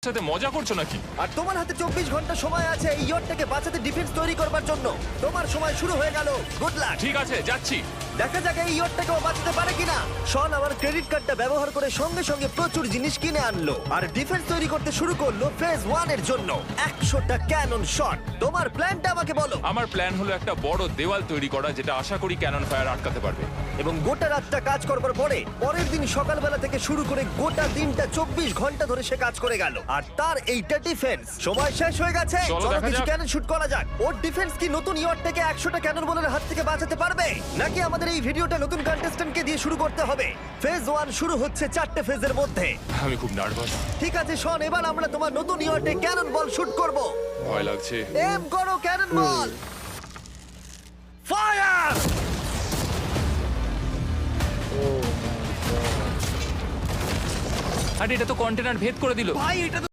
সাথে মজা করছো নাকি? আর তোমার হাতে 24 ঘন্টা সময় আছে এই ইয়টটাকে বাঁচাতে ডিফেন্স তৈরি করবার জন্য। তোমার সময় শুরু হয়ে গেল। Good luck. ঠিক আছে, যাচ্ছি। দেখা যাক এই ইয়টটাকে ও বাঁচাতে পারে কিনা। শন আমার ক্রেডিট কার্ডটা ব্যবহার করে সঙ্গে সঙ্গে প্রচুর জিনিস কিনে আনলো আর ডিফেন্স তৈরি করতে শুরু করলো ফেজ 1 এর জন্য 100টা ক্যানন শট। তোমার প্ল্যানটা আমাকে বলো। আমার প্ল্যান হলো একটা বড় দেওয়াল তৈরি করা, যেটা আশা করি ক্যানন ফায়ার আটকাতে পারবে। এবং গোটা রাতটা কাজ করবার পরে পরের দিন সকালবেলা থেকে শুরু করে গোটা দিনটা 24 ঘন্টা ধরে সে কাজ করে গেল। আর তার এইটা ডিফেন্স। সময় শেষ হয়ে গেছে। চলো চলো দেখা কিছু যাক। ক্যানন শুট করা যাক। ওর ডিফেন্স কি নতুন ইয়টটাকে 100টা ক্যানন বলের হাত থেকে বাঁচাতে পারবে, নাকি আমাদের এই ভিডিওটা নতুন কন্টেস্ট্যান্টকে দিয়ে শুরু করতে হবে? ফেজ 1 শুরু হচ্ছে 4টে ফেজের মধ্যে। আমি খুব নার্ভাস। ঠিক আছে শন, এবার আমরা তোমার নতুন ইয়টে ক্যানন বল শুট করব। ভয় লাগছে। এম করো ক্যানন বল। ফায়ার! আরে এটা তো কন্টেনার ভেদ করে দিল। ভাই এটা তো